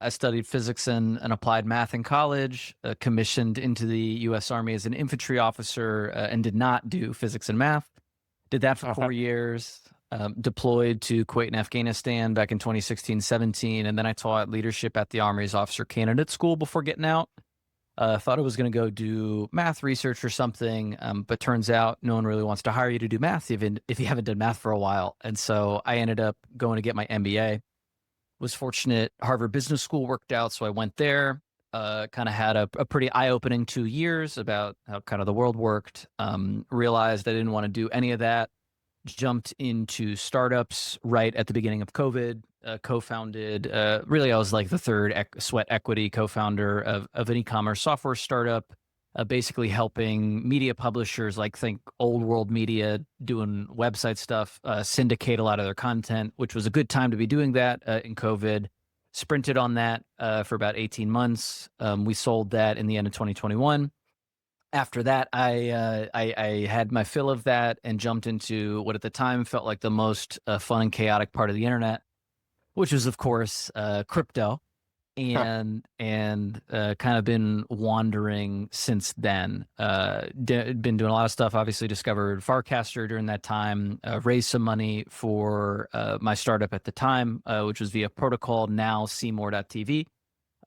I studied physics and applied math in college, commissioned into the U.S. Army as an infantry officer, and did not do physics and math. Did that for Uh-huh. 4 years, deployed to Kuwait and Afghanistan back in 2016, 17. And then I taught leadership at the Army's Officer Candidate School before getting out. Thought I was going to go do math research or something, but turns out no one really wants to hire you to do math even if you haven't done math for a while. And so I ended up going to get my MBA. Was fortunate Harvard Business School worked out, so I went there. Kind of had a pretty eye-opening 2 years about how kind of the world worked. Realized I didn't want to do any of that. Jumped into startups right at the beginning of COVID. Co-founded. Really, I was like the third sweat equity co-founder of an e-commerce software startup. Basically helping media publishers like think Old World Media doing website stuff, syndicate a lot of their content, which was a good time to be doing that in COVID. Sprinted on that for about 18 months. We sold that in the end of 2021. After that, I had my fill of that and jumped into what at the time felt like the most fun and chaotic part of the internet, which was, of course, crypto, and kind of been wandering since then. Been doing a lot of stuff. Obviously, discovered Farcaster during that time. Raised some money for my startup at the time, which was via protocol, now Seymour.tv.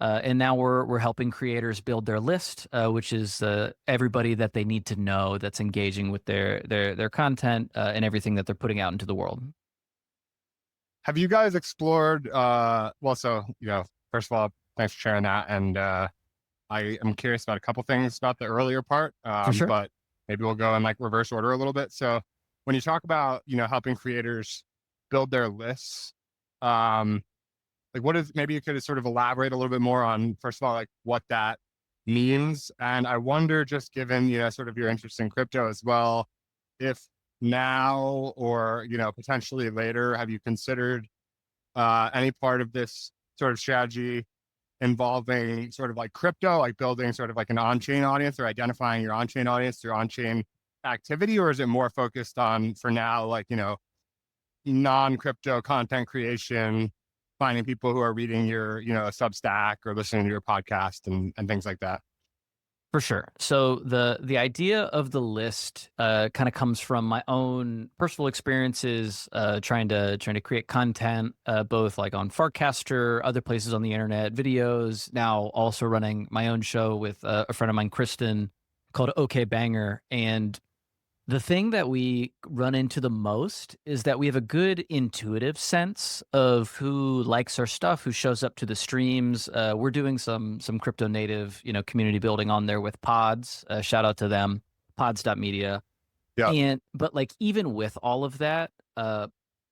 And now we're helping creators build their list, which is everybody that they need to know that's engaging with their content and everything that they're putting out into the world. Have you guys explored, well, so, first of all, thanks for sharing that. And I am curious about a couple things about the earlier part, For sure. but maybe we'll go in like reverse order a little bit. So when you talk about, helping creators build their lists, um, like what is, maybe you could sort of elaborate a little bit more on, first of all, like what that means. And I wonder, just given, sort of your interest in crypto as well, if now or, potentially later, have you considered any part of this sort of strategy involving sort of like crypto, like building sort of like an on-chain audience or identifying your on-chain audience through on-chain activity? Or is it more focused on, for now, like, non-crypto content creation, finding people who are reading your, Substack or listening to your podcast and things like that? For sure. So the idea of the list kind of comes from my own personal experiences trying to create content, both like on Farcaster, other places on the internet, videos. Now also running my own show with a friend of mine, Kristen, called OK Banger. And the thing that we run into the most is that we have a good intuitive sense of who likes our stuff, who shows up to the streams. We're doing some crypto native, community building on there with Pods. Shout out to them, pods.media. Yeah. And but like even with all of that,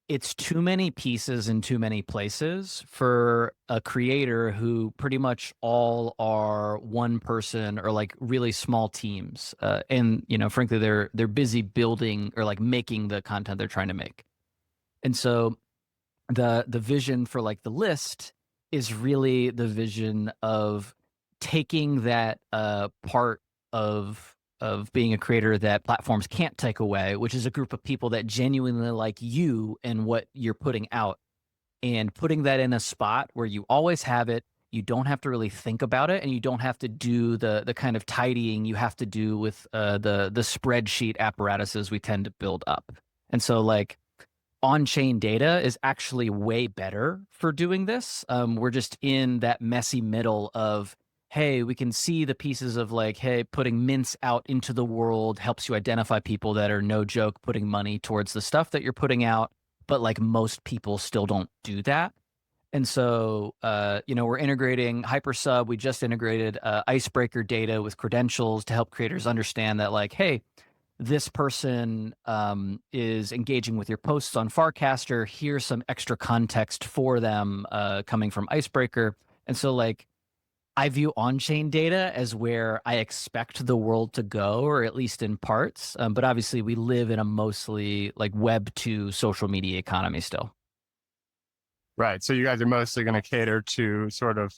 it's too many pieces in too many places for a creator who pretty much all are one person or like really small teams. And frankly, they're busy building or like making the content they're trying to make. And so the vision for like the list is really the vision of taking that part of being a creator that platforms can't take away, which is a group of people that genuinely like you and what you're putting out, and putting that in a spot where you always have it. You don't have to really think about it, and you don't have to do the kind of tidying you have to do with the spreadsheet apparatuses we tend to build up. And so like on-chain data is actually way better for doing this. We're just in that messy middle of, hey, we can see the pieces of like, hey, putting mints out into the world helps you identify people that are no joke putting money towards the stuff that you're putting out, but like most people still don't do that. And so, we're integrating Hypersub. We just integrated icebreaker data with credentials to help creators understand that, like, hey, this person is engaging with your posts on Farcaster. Here's some extra context for them coming from Icebreaker. And so, like, I view on-chain data as where I expect the world to go, or at least in parts. But obviously, we live in a mostly like Web 2 social media economy still. Right. So you guys are mostly going to cater to sort of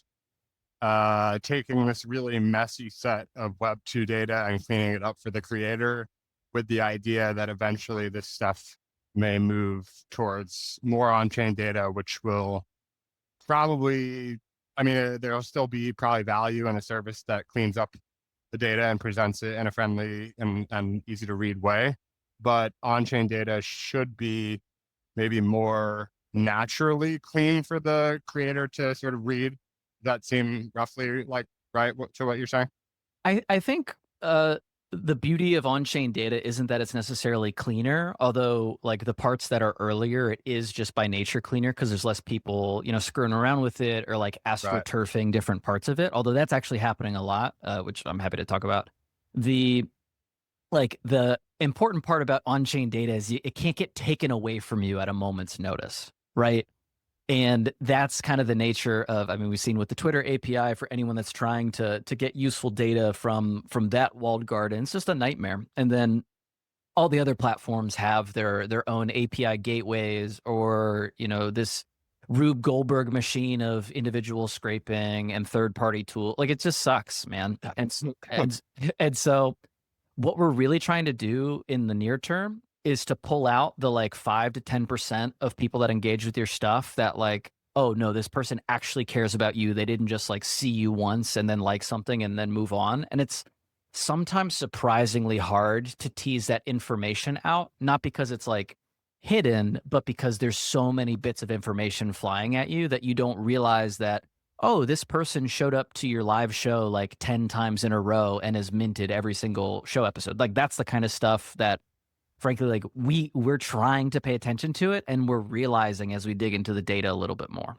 taking this really messy set of Web2 data and cleaning it up for the creator, with the idea that eventually this stuff may move towards more on-chain data, which will probably I mean, there'll still be probably value in a service that cleans up the data and presents it in a friendly and easy to read way. But on-chain data should be maybe more naturally clean for the creator to sort of read. That seem roughly like right to what you're saying? I think the beauty of on-chain data isn't that it's necessarily cleaner, although like the parts that are earlier, it is just by nature cleaner because there's less people, screwing around with it or like Right. astroturfing different parts of it. Although that's actually happening a lot, which I'm happy to talk about. The the important part about on-chain data is it can't get taken away from you at a moment's notice, right? And that's kind of the nature of, I mean, we've seen with the Twitter API for anyone that's trying to get useful data from that walled garden. It's just a nightmare. And then all the other platforms have their own API gateways or, this Rube Goldberg machine of individual scraping and third party tool. Like it just sucks, man. And so what we're really trying to do in the near term is to pull out the like 5 to 10% of people that engage with your stuff that like, oh no, this person actually cares about you. They didn't just like see you once and then like something and then move on. And it's sometimes surprisingly hard to tease that information out, not because it's like hidden, but because there's so many bits of information flying at you that you don't realize that, oh, this person showed up to your live show like 10 times in a row and has minted every single show episode. Like that's the kind of stuff that frankly like we're trying to pay attention to it and we're realizing as we dig into the data a little bit more.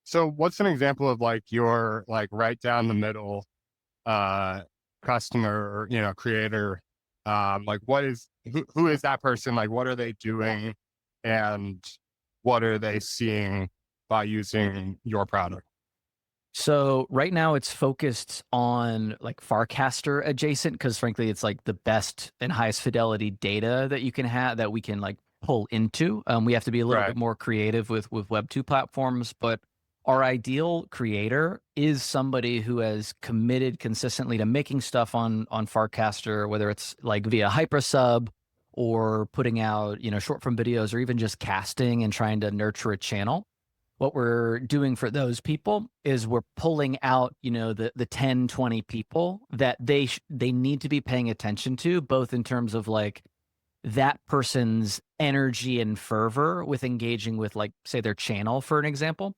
So what's an example of like your like right down the middle uh customer or creator? Like what is who is that person? Like what are they doing and what are they seeing by using your product? So right now it's focused on like farcaster adjacent because frankly it's like the best and highest fidelity data that you can have that we can like pull into. We have to be a little Right. bit more creative with Web2 platforms, but our ideal creator is somebody who has committed consistently to making stuff on farcaster, whether it's like via hypersub or putting out short form videos or even just casting and trying to nurture a channel. What we're doing for those people is we're pulling out, the 10, 20 people that they need to be paying attention to, both in terms of like that person's energy and fervor with engaging with like, say, their channel, for an example.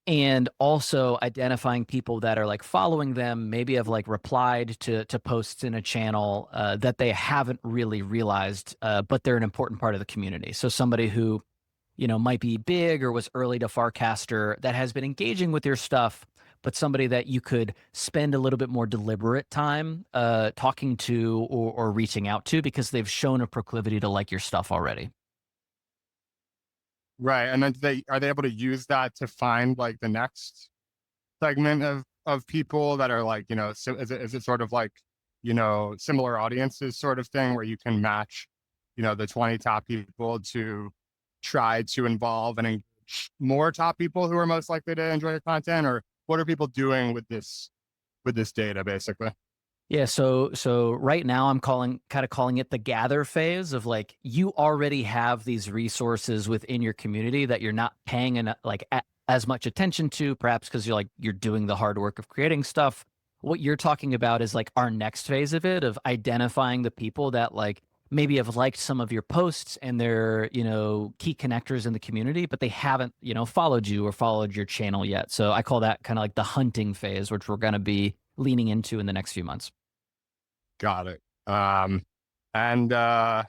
And also identifying people that are like following them, maybe have like replied to posts in a channel that they haven't really realized, but they're an important part of the community. So somebody who might be big or was early to Farcaster that has been engaging with your stuff, but somebody that you could spend a little bit more deliberate time talking to or reaching out to because they've shown a proclivity to like your stuff already. Right. And then they are they able to use that to find like the next segment of people that are like, so is it sort of like, similar audiences sort of thing where you can match, the 20 top people to try to involve and engage more top people who are most likely to enjoy your content? Or what are people doing with this data basically? Yeah, so right now I'm calling it the gather phase of like you already have these resources within your community that you're not paying as much attention to, perhaps because you're doing the hard work of creating stuff. What you're talking about is like our next phase of it of identifying the people that like maybe have liked some of your posts and they're, key connectors in the community, but they haven't, followed you or followed your channel yet. So I call that kind of like the hunting phase, which we're going to be leaning into in the next few months. Got it. And what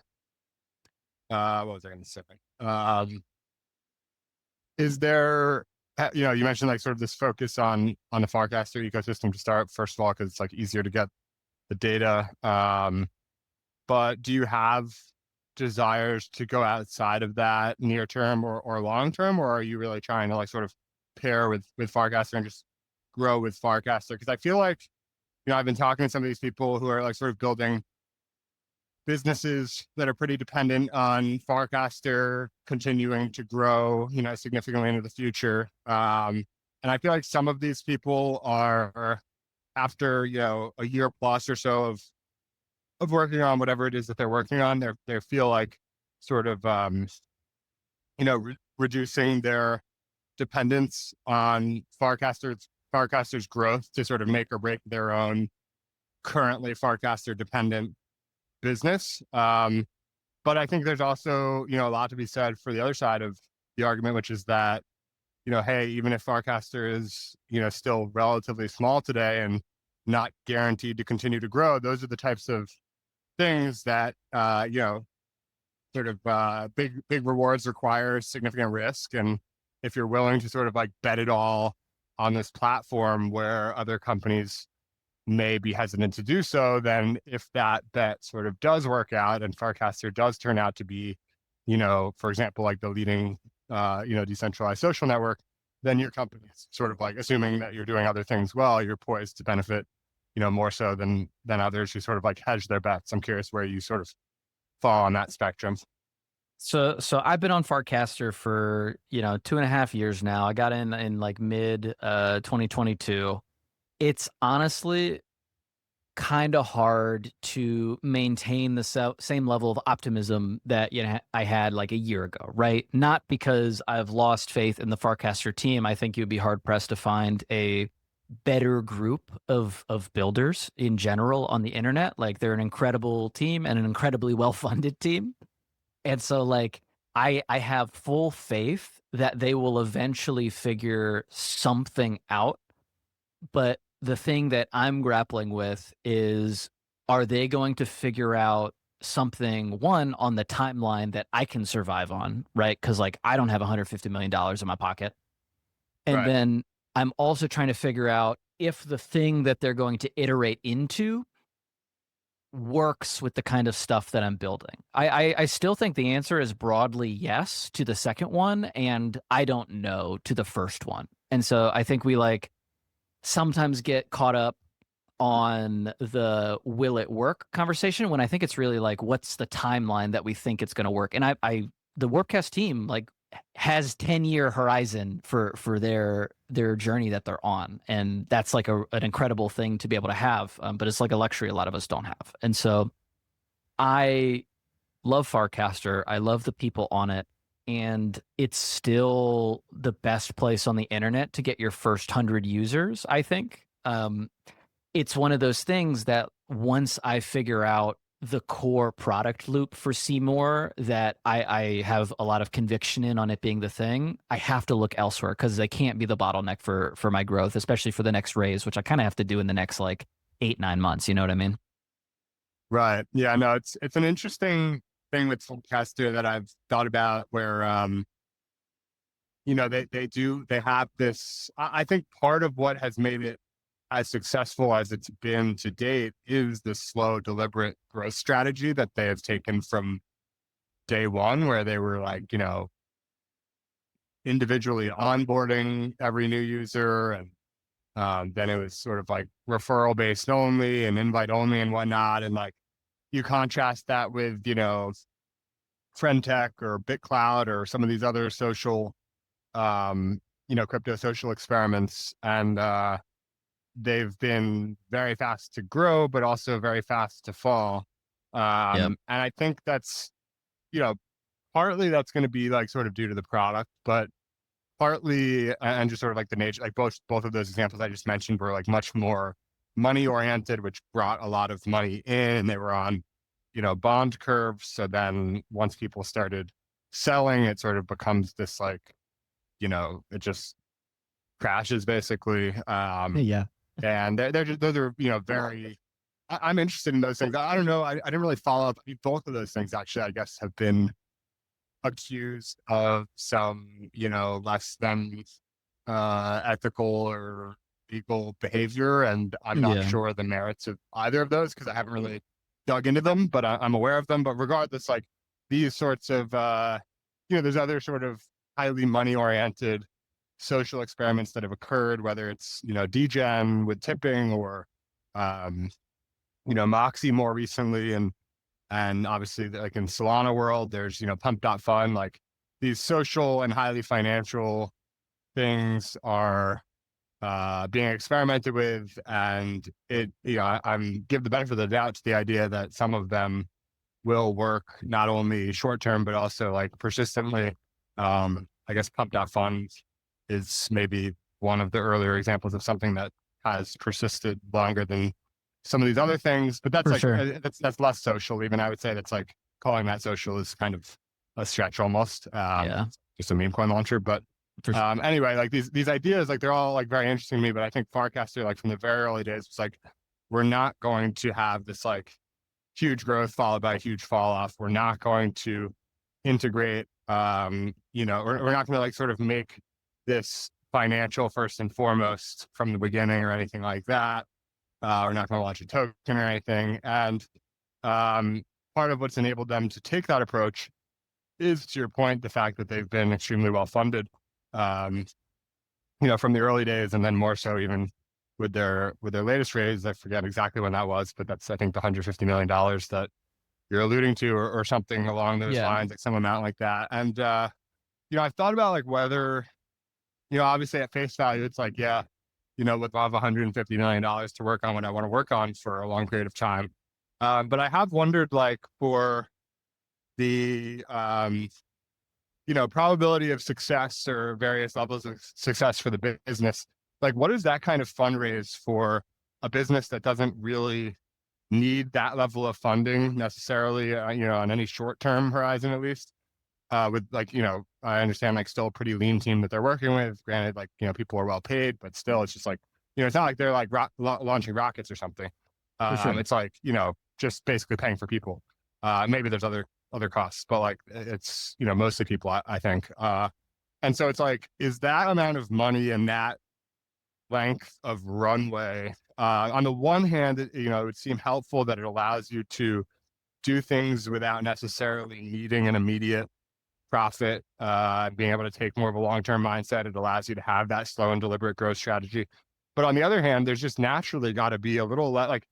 was I going to say? Um, is there, you mentioned like sort of this focus on the Farcaster ecosystem to start, first of all, because it's like easier to get the data. But do you have desires to go outside of that near term or long term, or are you really trying to like sort of pair with Farcaster and just grow with Farcaster? Because I feel like, I've been talking to some of these people who are like sort of building businesses that are pretty dependent on Farcaster continuing to grow, significantly into the future. And I feel like some of these people are after, a year plus or so of working on whatever it is that they're working on, they feel like sort of, reducing dependence on Farcaster's growth to sort of make or break their own currently Farcaster dependent business. But I think there's also, a lot to be said for the other side of the argument, which is that, hey, even if Farcaster is, still relatively small today and not guaranteed to continue to grow, those are the types of things that, big rewards require significant risk. And if you're willing to sort of like bet it all on this platform where other companies may be hesitant to do so, then if that bet sort of does work out and Farcaster does turn out to be, for example, like the leading, decentralized social network, then your company is sort of like assuming that you're doing other things well, you're poised to benefit, more so than others who sort of like hedge their bets. I'm curious where you sort of fall on that spectrum. So I've been on Farcaster for 2.5 years now. I got in like mid 2022. It's honestly kind of hard to maintain the same level of optimism that I had like a year ago, right? Not because I've lost faith in the Farcaster team. I think you'd be hard pressed to find a better group of builders in general on the internet. Like they're an incredible team and an incredibly well funded team. And so like I have full faith that they will eventually figure something out. But the thing that I'm grappling with is, are they going to figure out something, one, on the timeline that I can survive on, right? Because like I don't have $150 million in my pocket. And Right. then I'm also trying to figure out if the thing that they're going to iterate into works with the kind of stuff that I'm building. I still think the answer is broadly yes to the second one, and I don't know to the first one. And so I think we like sometimes get caught up on the will it work conversation when I think it's really like what's the timeline that we think it's going to work. And I the Warpcast team like has 10-year horizon for their journey that they're on, and that's like an incredible thing to be able to have. But it's like a luxury a lot of us don't have. And so I love Farcaster. I love the people on it. And it's still the best place on the internet to get your first 100 users, I think. It's one of those things that once I figure out the core product loop for Seymour that I have a lot of conviction in on it being the thing, I have to look elsewhere because they can't be the bottleneck for my growth, especially for the next raise, which I kind of have to do in the next like 8, 9 months. You know what I mean? Right. Yeah. No, it's an interesting thing with Fullcaster that I've thought about where, they have this. I think part of what has made it as successful as it's been to date is the slow, deliberate growth strategy that they have taken from day one, where they were like, individually onboarding every new user. And then it was sort of like referral based only and invite only and whatnot. And like, you contrast that with, Friendtech or BitCloud or some of these other social, crypto social experiments. And they've been very fast to grow, but also very fast to fall. Yep. And I think that's, you know, partly that's going to be like sort of due to the product, but partly, and just sort of like the nature, like both of those examples I just mentioned were like much more money oriented, which brought a lot of money in, and they were on, bond curves. So then once people started selling, it sort of becomes this like, it just crashes basically. Yeah. And they're just, those are, very, I'm interested in those things. I don't know. I didn't really follow up. Both of those things actually, I guess, have been accused of some, less than ethical or legal behavior. And I'm not Yeah. sure the merits of either of those because I haven't really dug into them, but I'm aware of them. But regardless, like these sorts of, there's other sort of highly money oriented social experiments that have occurred, whether it's, degen with tipping or, um, Moxie more recently. And obviously like in Solana world, there's, pump.fun, like these social and highly financial things are being experimented with. And it, I'm give the benefit of the doubt to the idea that some of them will work not only short term, but also like persistently. I guess pump.fun is maybe one of the earlier examples of something that has persisted longer than some of these other things. But that's For like sure. that's less social. Even I would say that's like calling that social is kind of a stretch almost. Yeah. Just a meme coin launcher, but For sure. anyway, like these ideas, like they're all like very interesting to me. But I think Farcaster, like from the very early days, was like we're not going to have this like huge growth followed by a huge fall off. We're not going to integrate, we're not going to like sort of make this financial first and foremost from the beginning or anything like that. We're not going to launch a token or anything. And part of what's enabled them to take that approach is, to your point, the fact that they've been extremely well funded, um, from the early days, and then more so even with their latest raise. I forget exactly when that was, but that's I think the $150 million that you're alluding to, or something along those Yeah. lines, like some amount like that. And I've thought about like whether, obviously at face value, it's like, yeah, with I have $150 million to work on what I want to work on for a long period of time. But I have wondered, like, for the probability of success or various levels of success for the business, like what is that kind of fundraise for a business that doesn't really need that level of funding necessarily, on any short-term horizon, at least, with like, I understand like still a pretty lean team that they're working with. Granted, like, people are well paid, but still it's just like, it's not like they're like launching rockets or something. For sure. It's like, just basically paying for people. Maybe there's other costs, but like it's, mostly people, I think. And so it's like, is that amount of money and that length of runway, on the one hand, it would seem helpful that it allows you to do things without necessarily needing an immediate profit, being able to take more of a long-term mindset. It allows you to have that slow and deliberate growth strategy. But on the other hand, there's just naturally got to be a little like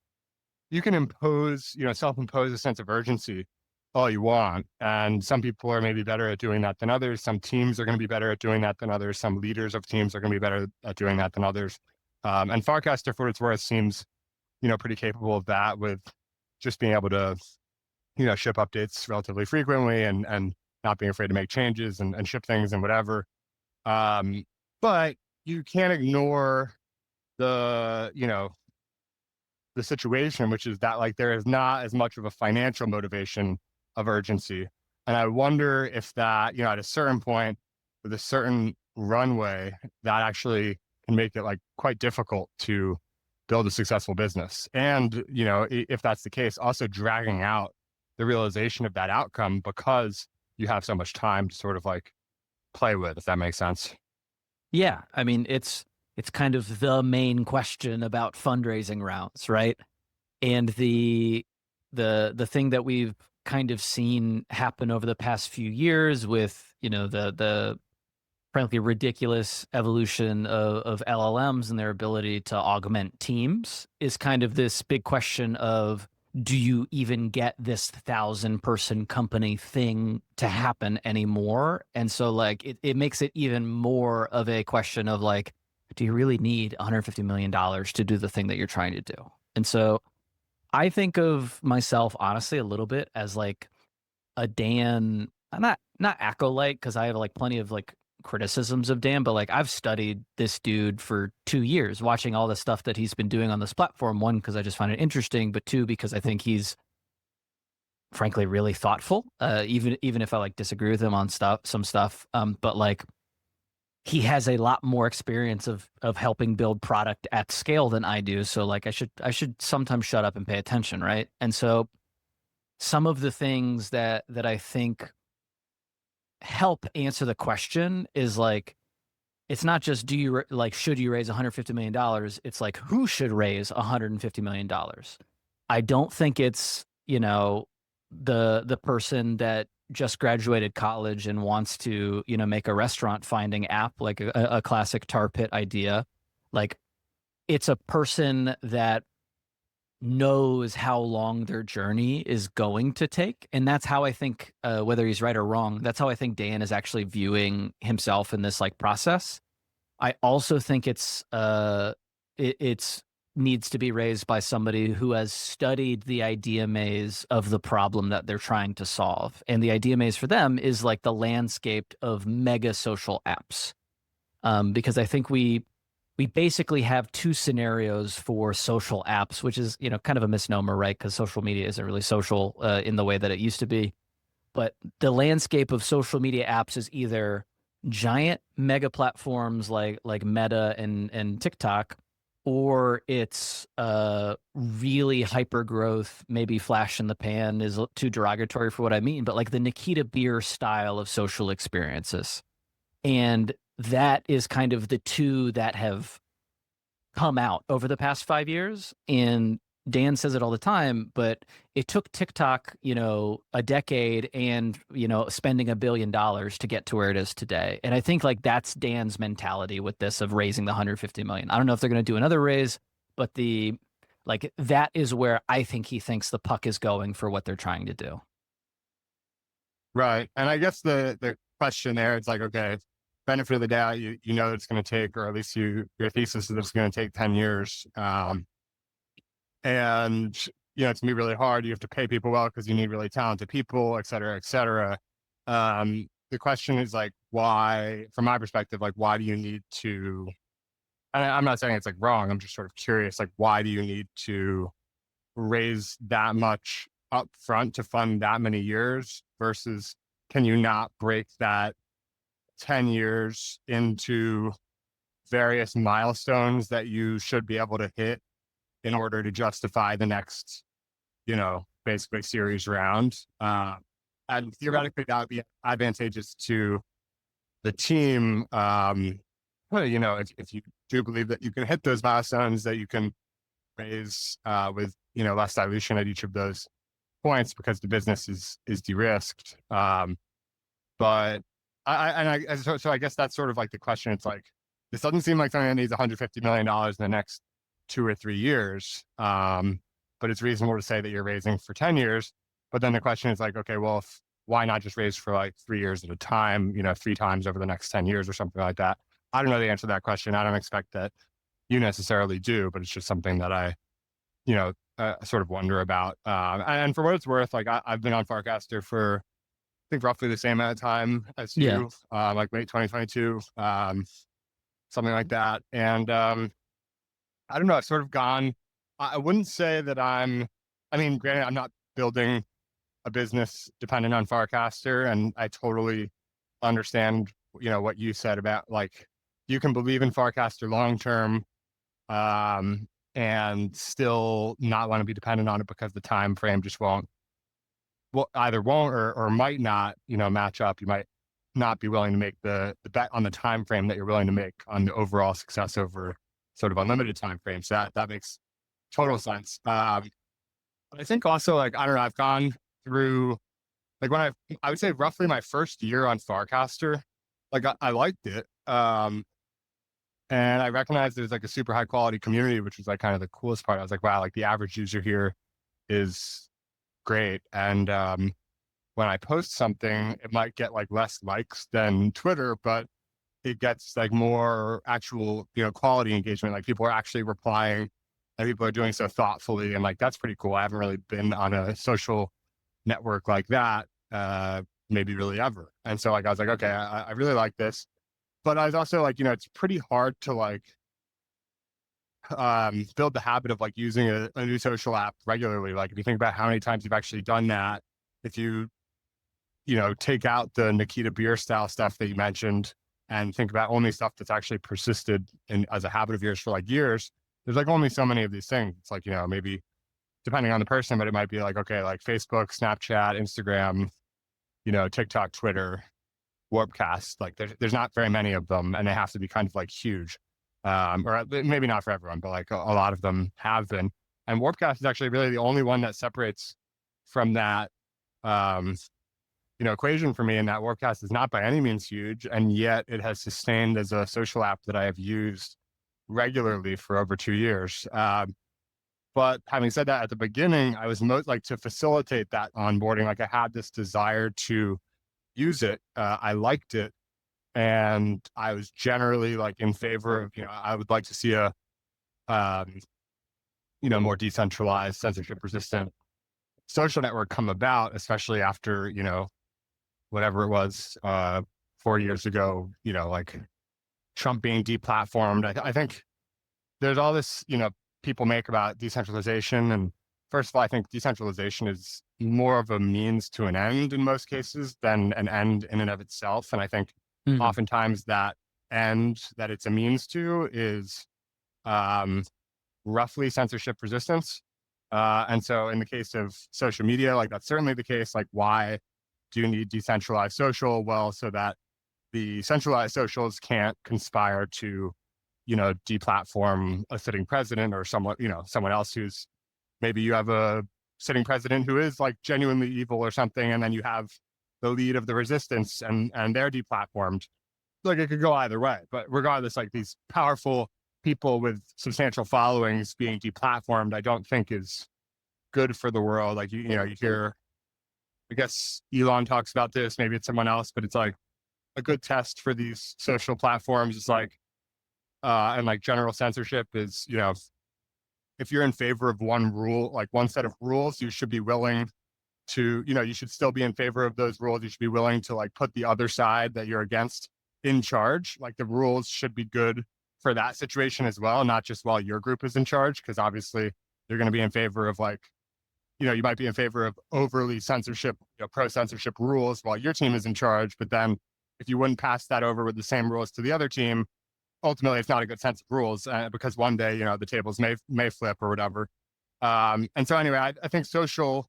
you can self-impose a sense of urgency all you want. And some people are maybe better at doing that than others. Some teams are going to be better at doing that than others. Some leaders of teams are going to be better at doing that than others. And Farcaster, for what it's worth, seems, pretty capable of that, with just being able to, ship updates relatively frequently, and not being afraid to make changes, and ship things and whatever. But you can't ignore the, the situation, which is that like there is not as much of a financial motivation of urgency. And I wonder if that, at a certain point with a certain runway, that actually can make it like quite difficult to build a successful business. And, if that's the case, also dragging out the realization of that outcome because you have so much time to sort of like play with, if that makes sense. Yeah. I mean, it's kind of the main question about fundraising rounds, right? And the thing that we've kind of seen happen over the past few years with, the frankly ridiculous evolution of LLMs and their ability to augment teams is kind of this big question of, do you even get this 1,000-person company thing to happen anymore? And so like it makes it even more of a question of like, do you really need $150 million to do the thing that you're trying to do? And so I think of myself honestly a little bit as like a Dan, not acolyte, because I have like plenty of like criticisms of Dan, but like I've studied this dude for 2 years, watching all the stuff that he's been doing on this platform. One, because I just find it interesting, but two, because I think he's frankly really thoughtful. Even if I like disagree with him on some stuff. But like he has a lot more experience of helping build product at scale than I do. So like I should sometimes shut up and pay attention, right? And so some of the things that I think help answer the question is like, it's not just like should you raise $150 million? It's like, who should raise $150 million? I don't think it's, the person that just graduated college and wants to, make a restaurant finding app, like a classic tar pit idea. Like it's a person that knows how long their journey is going to take. And that's how I think, whether he's right or wrong, that's how I think Dan is actually viewing himself in this like process. I also think it's needs to be raised by somebody who has studied the idea maze of the problem that they're trying to solve. And the idea maze for them is like the landscape of mega social apps. because I think we basically have two scenarios for social apps, which is, kind of a misnomer, right? Because social media isn't really social in the way that it used to be. But the landscape of social media apps is either giant mega platforms like Meta and TikTok, or it's really hyper growth, maybe flash in the pan is too derogatory for what I mean, but like the Nikita Beer style of social experiences. And that is kind of the two that have come out over the past 5 years. And Dan says it all the time, but it took TikTok, a decade and, spending $1 billion to get to where it is today. And I think like that's Dan's mentality with this of raising the 150 million. I don't know if they're going to do another raise, but that is where I think he thinks the puck is going for what they're trying to do. Right. And I guess the question there, it's like, okay, benefit of the doubt, you know it's going to take, or at least your thesis is it's going to take 10 years. And it's gonna be really hard. You have to pay people well because you need really talented people, et cetera, et cetera. The question is like, why, from my perspective, like, why do you need to, and I'm not saying it's like wrong. I'm just sort of curious, like, why do you need to raise that much up front to fund that many years versus can you not break that 10 years into various milestones that you should be able to hit in order to justify the next, basically series round. And theoretically, that would be advantageous to the team. Well, if you do believe that you can hit those milestones, that you can raise with, less dilution at each of those points because the business is de-risked. But so I guess that's sort of like the question. It's like, this doesn't seem like something that needs $150 million in the next 2 or 3 years. But it's reasonable to say that you're raising for 10 years. But then the question is like, okay, well, why not just raise for like 3 years at a time, 3 times over the next 10 years or something like that? I don't know the answer to that question. I don't expect that you necessarily do, but it's just something that I, sort of wonder about. And for what it's worth, like I've been on Farcaster for, I think, roughly the same amount of time as Yeah. you, like late 2022, something like that. And I don't know. I've sort of gone. I wouldn't say that I mean, granted, I'm not building a business dependent on Farcaster, and I totally understand, what you said about like you can believe in Farcaster long term, and still not want to be dependent on it because the time frame just won't, well, either won't or might not, match up. You might not be willing to make the bet on the time frame that you're willing to make on the overall success over sort of unlimited time frames. That makes total sense. But I think also, like, I don't know, I've gone through, like, when I would say roughly my first year on Farcaster, like I liked it. And I recognized there's like a super high quality community, which was like kind of the coolest part. I was like, wow, like the average user here is great. And when I post something, it might get like less likes than Twitter, but it gets like more actual, quality engagement. Like people are actually replying and people are doing so thoughtfully. And like, that's pretty cool. I haven't really been on a social network like that, maybe really ever. And so like, I was like, okay, I really like this. But I was also like, it's pretty hard to like, build the habit of like using a new social app regularly. Like if you think about how many times you've actually done that, if you, take out the Nikita Beer style stuff that you mentioned and think about only stuff that's actually persisted in as a habit of yours for like years, there's like only so many of these things. It's like, maybe depending on the person, but it might be like, okay, like Facebook, Snapchat, Instagram, TikTok, Twitter, Warpcast. Like there's not very many of them and they have to be kind of like huge. Or maybe not for everyone, but like a lot of them have been. And Warpcast is actually really the only one that separates from that, equation for me. And that Warpcast is not by any means huge. And yet it has sustained as a social app that I have used regularly for over 2 years. But having said that, at the beginning, I was most like to facilitate that onboarding. Like I had this desire to use it. I liked it. And I was generally like in favor of, I would like to see a, um, more decentralized, censorship resistant social network come about, especially after, whatever it was, 4 years ago, like Trump being deplatformed. I think there's all this, people make about decentralization. And first of all, I think decentralization is more of a means to an end in most cases than an end in and of itself. And I think Mhm. oftentimes that end that it's a means to is um, roughly censorship resistance. And so in the case of social media, like that's certainly the case. Like, why do you need decentralized social? Well, so that the centralized socials can't conspire to, deplatform a sitting president or someone, someone else who's maybe you have a sitting president who is like genuinely evil or something, and then you have the lead of the resistance and they're deplatformed. Like it could go either way, but regardless, like these powerful people with substantial followings being deplatformed, I don't think is good for the world. Like you hear, I guess Elon talks about this, maybe it's someone else, but it's like a good test for these social platforms is like, and like general censorship is, if you're in favor of one rule, like one set of rules, you should be willing to, you should still be in favor of those rules. You should be willing to like put the other side that you're against in charge. Like the rules should be good for that situation as well, not just while your group is in charge, because obviously you're going to be in favor of like, you might be in favor of overly censorship, pro censorship rules while your team is in charge. But then if you wouldn't pass that over with the same rules to the other team, ultimately it's not a good sense of rules because one day, the tables may flip or whatever. And so anyway, I think social,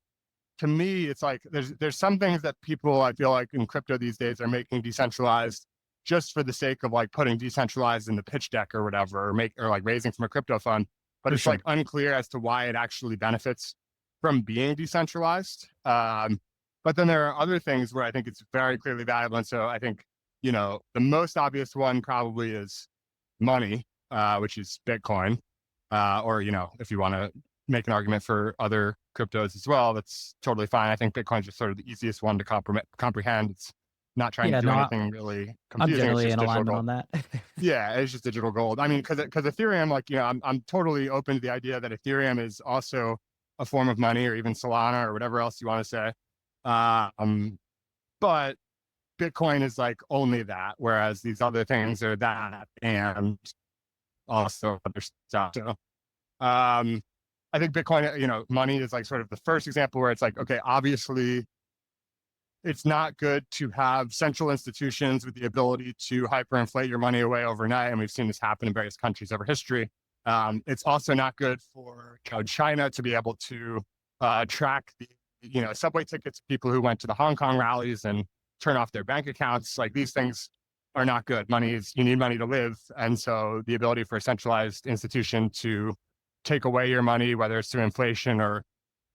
to me, it's like there's some things that people I feel like in crypto these days are making decentralized just for the sake of like putting decentralized in the pitch deck or whatever, or like raising from a crypto fund. But For it's like sure. unclear as to why it actually benefits from being decentralized. But then there are other things where I think it's very clearly valuable. And so I think, the most obvious one probably is money, which is Bitcoin, or, if you want to make an argument for other cryptos as well, that's totally fine. I think Bitcoin's just sort of the easiest one to comprehend. It's not trying to Yeah, do no, anything really I'm confusing. It's generally just in digital alignment gold. on that. Yeah, it's just digital gold. I mean, because Ethereum, like, I'm totally open to the idea that Ethereum is also a form of money, or even Solana, or whatever else you want to say. Um, but Bitcoin is like only that, whereas these other things are that and also other stuff. So I think Bitcoin, money is like sort of the first example where it's like, okay, obviously it's not good to have central institutions with the ability to hyperinflate your money away overnight. And we've seen this happen in various countries over history. It's also not good for China to be able to track the, subway tickets of people who went to the Hong Kong rallies and turn off their bank accounts. Like these things are not good. You need money to live. And so the ability for a centralized institution to take away your money, whether it's through inflation or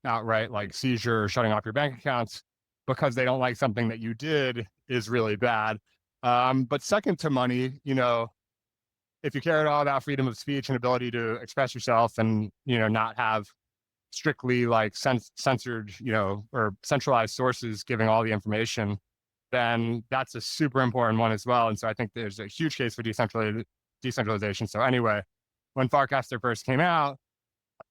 outright like seizure or shutting off your bank accounts because they don't like something that you did is really bad. But second to money, if you care at all about freedom of speech and ability to express yourself and, not have strictly like censored, or centralized sources giving all the information, then that's a super important one as well. And so I think there's a huge case for decentralization. So anyway, when Farcaster first came out,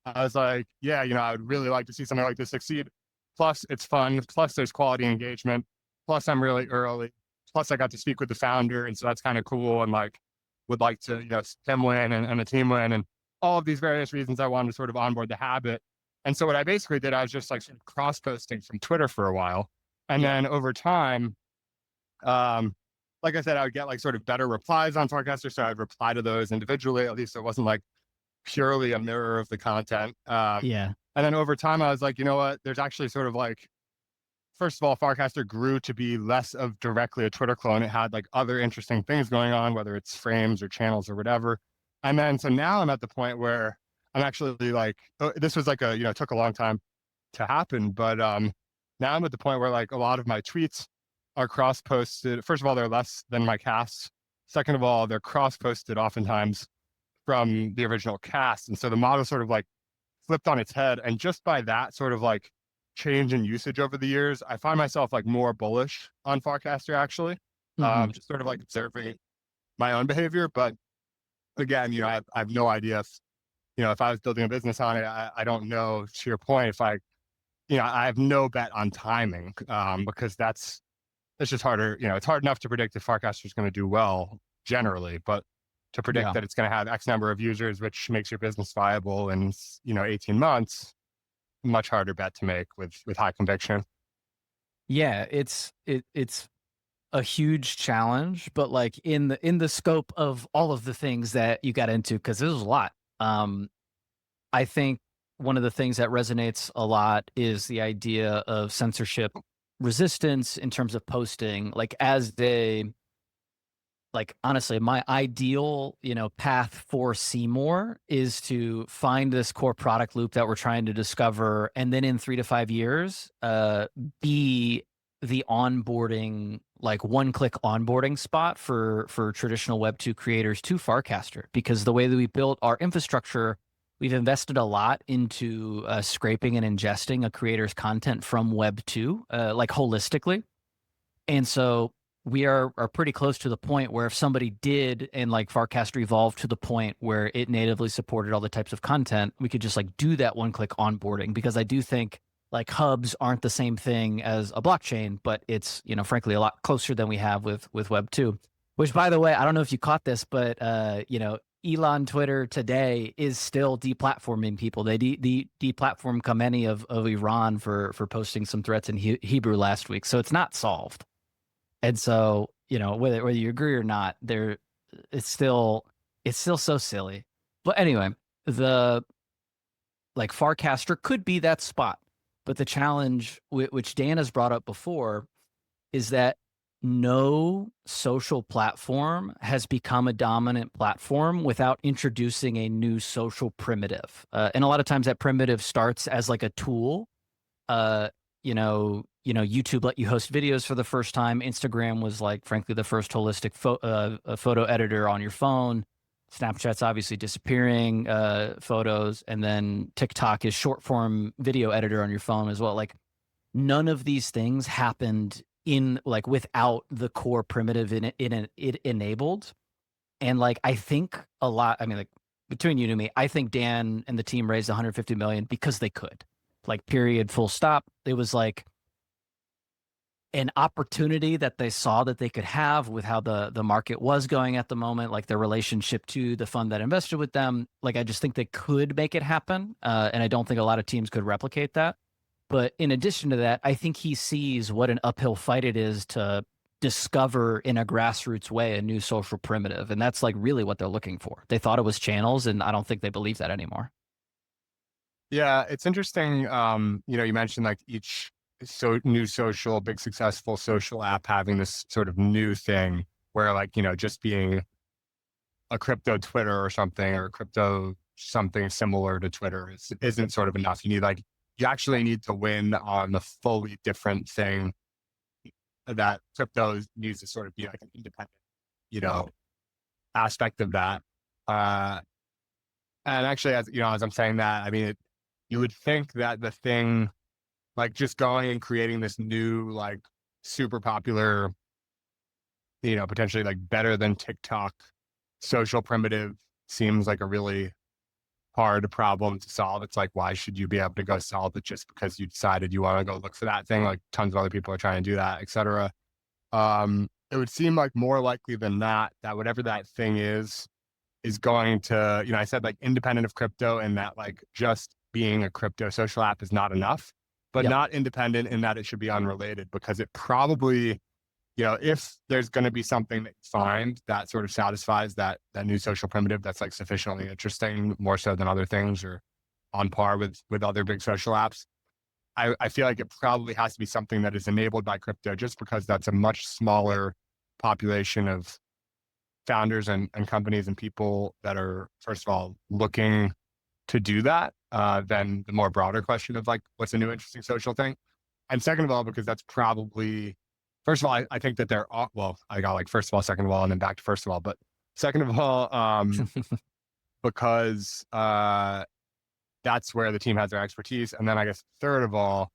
I was like, yeah, I would really like to see something like this succeed. Plus, it's fun. Plus, there's quality engagement. Plus, I'm really early. Plus, I got to speak with the founder, and so that's kind of cool. And like, would like to, him win and the team win, and all of these various reasons I wanted to sort of onboard the habit. And so what I basically did, I was just like sort of cross posting from Twitter for a while, and Yeah. then over time, um, like I said, I would get like sort of better replies on Farcaster, so I'd reply to those individually. At least it wasn't like purely a mirror of the content. Yeah. And then over time, I was like, you know what? There's actually sort of like, first of all, Farcaster grew to be less of directly a Twitter clone. It had like other interesting things going on, whether it's frames or channels or whatever. And then so now I'm at the point where I'm actually like, this was like took a long time to happen, but now I'm at the point where like a lot of my tweets are cross posted. First of all, they're less than my casts. Second of all, they're cross posted oftentimes from the original cast. And so the model sort of like flipped on its head. And just by that sort of like change in usage over the years, I find myself like more bullish on Farcaster actually. Mhm. Just sort of like observing my own behavior. But again, I have no idea if, if I was building a business on it, I don't know, to your point, if I have no bet on timing, because it's just harder, it's hard enough to predict if Farcaster is going to do well generally, but to predict Yeah. that it's going to have X number of users, which makes your business viable in, 18 months, much harder bet to make with high conviction. Yeah, it's a huge challenge, but like in the scope of all of the things that you got into, because there's a lot. Um, I think one of the things that resonates a lot is the idea of censorship resistance in terms of posting. Like as they like honestly, my ideal, path for Seymour is to find this core product loop that we're trying to discover, and then in 3 to 5 years, be the onboarding, like one-click onboarding spot for traditional Web2 creators to Farcaster. Because the way that we built our infrastructure, we've invested a lot into scraping and ingesting a creator's content from Web2, like holistically. And so we are pretty close to the point where if somebody did and like Farcaster evolved to the point where it natively supported all the types of content, we could just like do that one click onboarding, because I do think like hubs aren't the same thing as a blockchain, but it's, frankly a lot closer than we have with Web 2. Which by the way, I don't know if you caught this, but Elon Twitter today is still deplatforming people. They deplatformed Khamenei of Iran for posting some threats in Hebrew last week. So it's not solved. And so, whether you agree or not, it's still so silly. But anyway, the like Farcaster could be that spot. But the challenge, which Dan has brought up before, is that no social platform has become a dominant platform without introducing a new social primitive. And a lot of times that primitive starts as like a tool. uh YouTube let you host videos for the first time. Instagram was like, frankly, the first holistic photo editor on your phone. Snapchat's obviously disappearing photos, and then TikTok is short form video editor on your phone as well. Like none of these things happened in like without the core primitive it enabled. And like I think a lot. I mean, like between you and me, I think Dan and the team raised 150 million because they could. Like period, full stop. It was like an opportunity that they saw that they could have with how the market was going at the moment, like their relationship to the fund that invested with them. Like I just think they could make it happen, and I don't think a lot of teams could replicate that. But in addition to that, I think he sees what an uphill fight it is to discover in a grassroots way a new social primitive, and that's like really what they're looking for. They thought it was channels, and I don't think they believe that anymore. Yeah, it's interesting. You mentioned like each new social, big successful social app having this sort of new thing where like, just being a crypto Twitter or something, or crypto something similar to Twitter isn't sort of enough. You actually need to win on the fully different thing that crypto needs to sort of be like an independent, you know, aspect of that. Uh, and actually, as I'm saying that, I mean, you would think that the thing, like just going and creating this new, like super popular, potentially like better than TikTok social primitive seems like a really hard problem to solve. It's like, why should you be able to go solve it just because you decided you want to go look for that thing? Like tons of other people are trying to do that, etc. It would seem like more likely than not that whatever that thing is going to, I said like independent of crypto, and that like just being a crypto social app is not enough, but Yep. not independent in that it should be unrelated, because it probably, if there's going to be something that you find that sort of satisfies that new social primitive that's like sufficiently interesting, more so than other things, or on par with other big social apps, I feel like it probably has to be something that is enabled by crypto, just because that's a much smaller population of founders and companies and people that are, first of all, looking to do that, than the more broader question of like, what's a new interesting social thing? And second of all, because that's probably, first of all, I think that there are, well, I got like, first of all, second of all, and then back to first of all, but second of all, because that's where the team has their expertise. And then I guess third of all,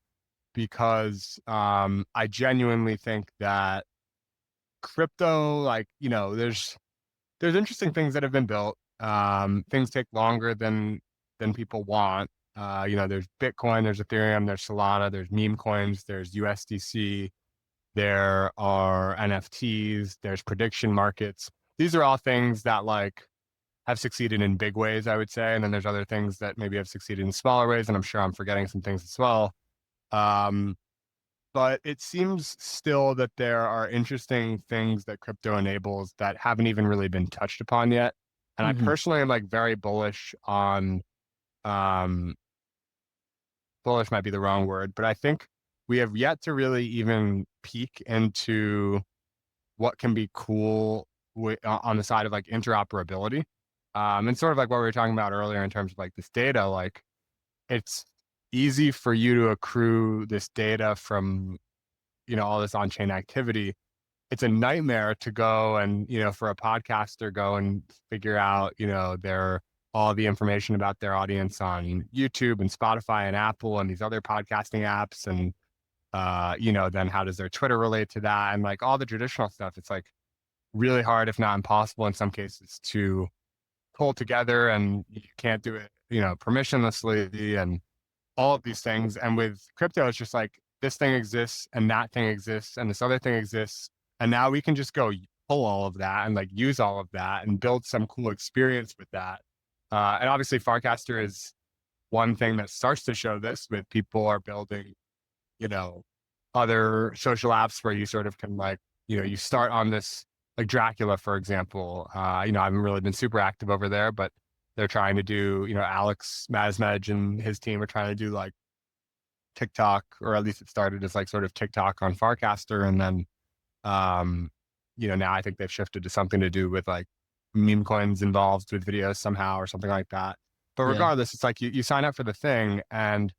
because I genuinely think that crypto, like, there's interesting things that have been built. Things take longer than people want. There's Bitcoin, there's Ethereum, there's Solana, there's meme coins, there's USDC, there are NFTs, there's prediction markets. these are all things that like have succeeded in big ways, I would say. And then there's other things that maybe have succeeded in smaller ways. And I'm sure I'm forgetting some things as well. Um, but it seems still that there are interesting things that crypto enables that haven't even really been touched upon yet. And I Mhm. personally am like very bullish on, um, bullish might be the wrong word, but I think we have yet to really even peek into what can be cool on the side of like interoperability. And sort of like what we were talking about earlier in terms of like this data, like it's easy for you to accrue this data from, all this on-chain activity. It's a nightmare to go and, for a podcaster, go and figure out, their all the information about their audience on YouTube and Spotify and Apple and these other podcasting apps. And, then how does their Twitter relate to that? And like all the traditional stuff, it's like really hard, if not impossible in some cases, to pull together, and you can't do it, permissionlessly and all of these things. And with crypto, it's just like this thing exists and that thing exists and this other thing exists. And now we can just go pull all of that and like use all of that and build some cool experience with that. And obviously, Farcaster is one thing that starts to show this with people are building, you know, other social apps where you sort of can like, you start on this like Dracula, for example. I haven't really been super active over there, but they're trying to do, Alex Mazmej and his team are trying to do like TikTok, or at least it started as like sort of TikTok on Farcaster. And then, um, now I think they've shifted to something to do with like meme coins involved with videos somehow or something like that. But Yeah. regardless, it's like you sign up for the thing, and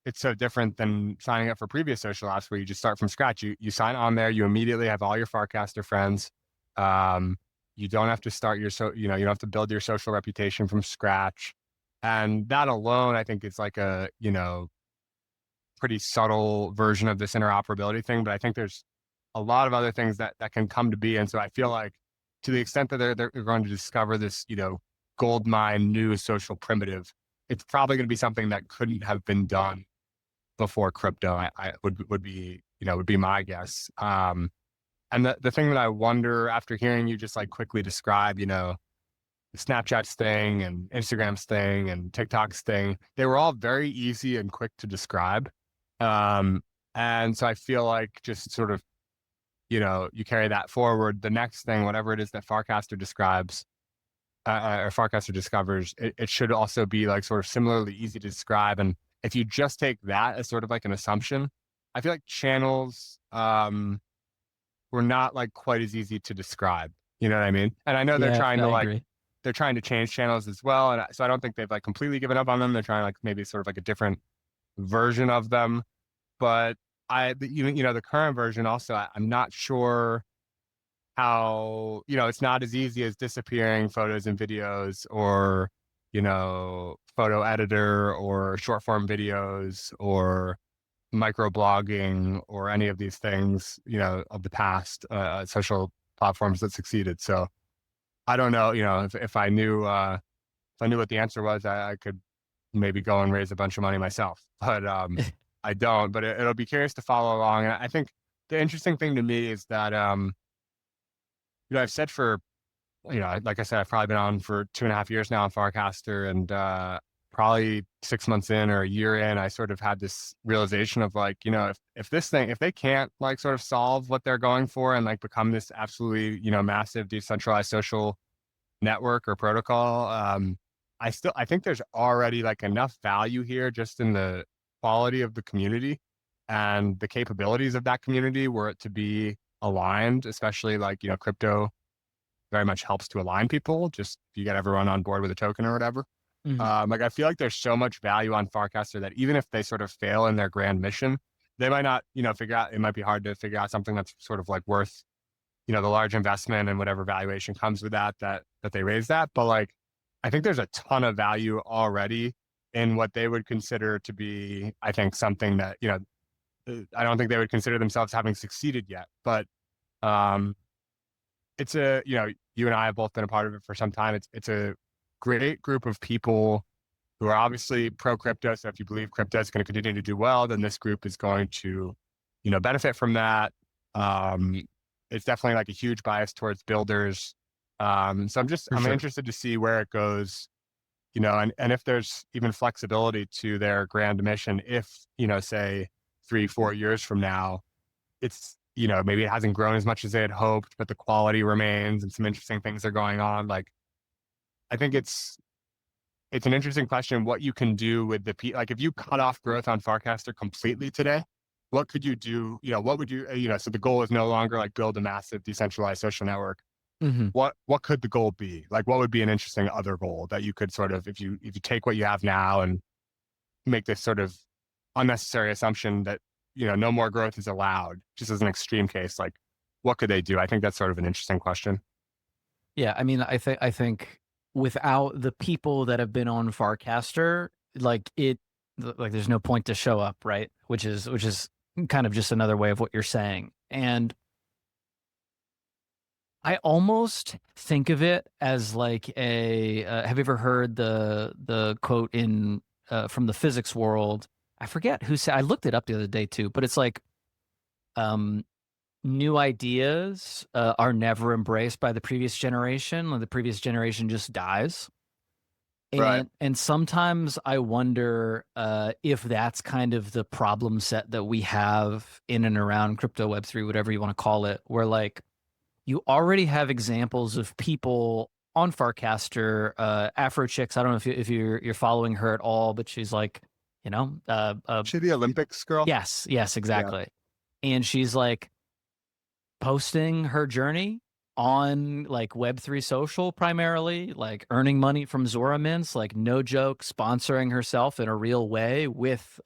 it's so different than signing up for previous social apps where you just start from scratch. You sign on there, you immediately have all your Farcaster friends. Um, you don't have to start you don't have to build your social reputation from scratch. And that alone, I think it's like a, pretty subtle version of this interoperability thing. But I think there's a lot of other things that can come to be. And so I feel like to the extent that they're going to discover this, gold mine new social primitive, it's probably going to be something that couldn't have been done before crypto. I would be, would be my guess. And the thing that I wonder after hearing you just like quickly describe, Snapchat's thing and Instagram's thing and TikTok's thing, they were all very easy and quick to describe. Um, and so I feel like just sort of, you carry that forward. The next thing, whatever it is that Farcaster describes, or Farcaster discovers, it should also be like sort of similarly easy to describe. And if you just take that as sort of like an assumption, I feel like channels were not like quite as easy to describe. You know what I mean? And I know Yeah, I agree. they're trying to change channels as well. And so I don't think they've like completely given up on them. They're trying like maybe sort of like a different version of them. But the current version also, I'm not sure how, it's not as easy as disappearing photos and videos, or, photo editor, or short form videos, or microblogging, or any of these things, of the past, social platforms that succeeded. So I don't know, if I knew, if I knew what the answer was, I could maybe go and raise a bunch of money myself, but I don't. But it'll be curious to follow along. And I think the interesting thing to me is that, I've said for, like I said, I've probably been on for 2.5 years now on Farcaster, and probably 6 months in or a year in, I sort of had this realization of like, if they can't like sort of solve what they're going for and like become this absolutely, massive decentralized social network or protocol, I think there's already like enough value here just in the quality of the community and the capabilities of that community were it to be aligned, especially like, crypto very much helps to align people. Just if you get everyone on board with a token or whatever. Mhm. Like I feel like there's so much value on Farcaster that even if they sort of fail in their grand mission, they might not, figure out, it might be hard to figure out something that's sort of like worth, the large investment and whatever valuation comes with that they raise that. But like, I think there's a ton of value already in what they would consider to be, I think, something that, I don't think they would consider themselves having succeeded yet. But um, it's you and I have both been a part of it for some time. It's a great group of people who are obviously pro crypto. So if you believe crypto is going to continue to do well, then this group is going to, benefit from that. Um, it's definitely like a huge bias towards builders. So For I'm sure. interested to see where it goes, and if there's even flexibility to their grand mission, if, say 3, 4 years from now, it's, maybe it hasn't grown as much as they had hoped, but the quality remains and some interesting things are going on. Like, I think it's an interesting question what you can do with like if you cut off growth on Farcaster completely today, what could you do? What would you, so the goal is no longer like build a massive decentralized social network. Mhm. What could the goal be? Like, what would be an interesting other goal that you could sort of, if you take what you have now and make this sort of unnecessary assumption that, no more growth is allowed, just as an extreme case, like what could they do? I think that's sort of an interesting question. Yeah, I mean, I think without the people that have been on Farcaster, like like there's no point to show up, right? Which is kind of just another way of what you're saying. And I almost think of it as like a have you ever heard the quote in from the physics world? I forget who said I looked it up the other day too, but it's like um new ideas are never embraced by the previous generation. Like the previous generation just dies. Right. And sometimes I wonder if that's kind of the problem set that we have in and around crypto Web3, whatever you want to call it, where like you already have examples of people on Farcaster, Afro Chicks. I don't know if you're following her at all, but she's like, you know, She the Olympics girl. yes, Yeah. exactly. And she's like posting her journey on like Web3 social primarily, like earning money from Zora Mints, like no joke, sponsoring herself in a real way with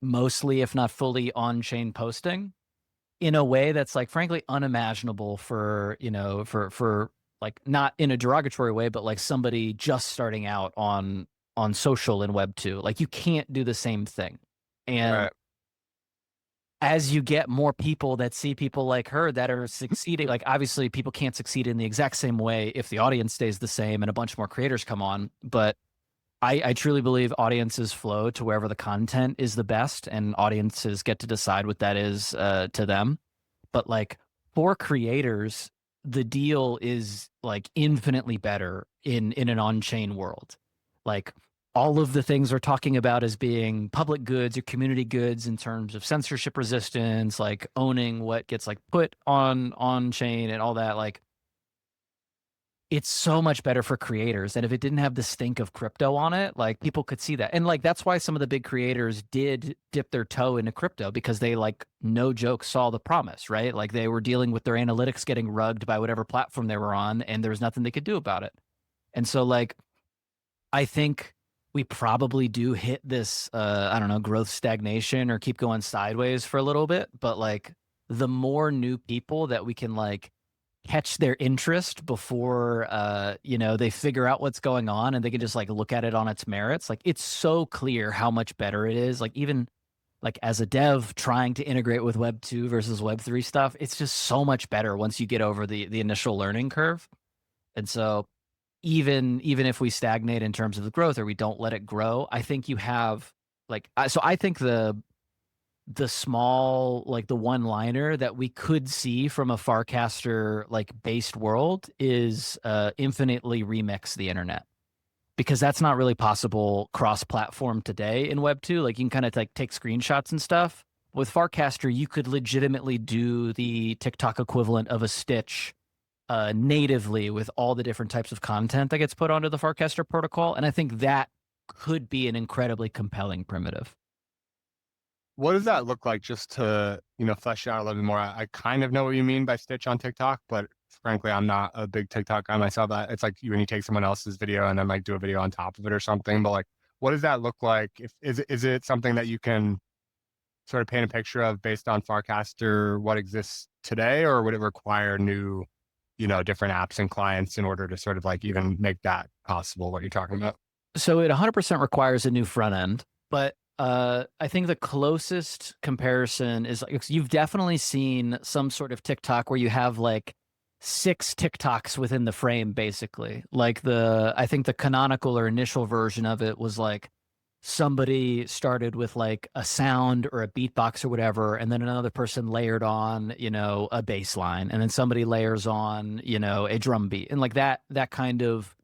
mostly, if not fully on-chain posting in a way that's like frankly unimaginable for, for like not in a derogatory way, but like somebody just starting out on social in Web 2. Like you can't do the same thing. And Right. as you get more people that see people like her that are succeeding, like obviously people can't succeed in the exact same way if the audience stays the same and a bunch more creators come on. But I truly believe audiences flow to wherever the content is the best, and audiences get to decide what that is to them. But like for creators, the deal is like infinitely better in an on-chain world. Like all of the things we're talking about as being public goods or community goods in terms of censorship resistance, like owning what gets like put on chain and all that, like it's so much better for creators. And if it didn't have the stink of crypto on it, like people could see that. And like that's why some of the big creators did dip their toe into crypto because they like no joke saw the promise, right? Like they were dealing with their analytics getting rugged by whatever platform they were on and there was nothing they could do about it. And so like I think we probably do hit this I don't know, growth stagnation or keep going sideways for a little bit, but like the more new people that we can like catch their interest before they figure out what's going on and they can just like look at it on its merits, like it's so clear how much better it is, like even like as a dev trying to integrate with web 2 versus web 3 stuff, it's just so much better once you get over the initial learning curve. And so even if we stagnate in terms of the growth or we don't let it grow, I think you have like so I think the small like the one liner that we could see from a farcaster like based world is infinitely remix the internet, because that's not really possible cross platform today in web 2. Like you can kind of like take screenshots and stuff with farcaster. You could legitimately do the TikTok equivalent of a stitch natively with all the different types of content that gets put onto the farcaster protocol, and I think that could be an incredibly compelling primitive. What does that look like, just to, flesh it out a little bit more? I kind of know what you mean by stitch on TikTok, but frankly, I'm not a big TikTok guy myself. It's like when you take someone else's video and then like do a video on top of it or something. But like, what does that look like? If is it something that you can sort of paint a picture of based on Farcaster, what exists today, or would it require new, different apps and clients in order to sort of like even make that possible? What you're talking about? So it 100% requires a new front end, but I think the closest comparison is like you've definitely seen some sort of TikTok where you have like six TikToks within the frame, basically. Like I think the canonical or initial version of it was like somebody started with like a sound or a beatbox or whatever, and then another person layered on, a bass line, and then somebody layers on, a drum beat, and like that kind of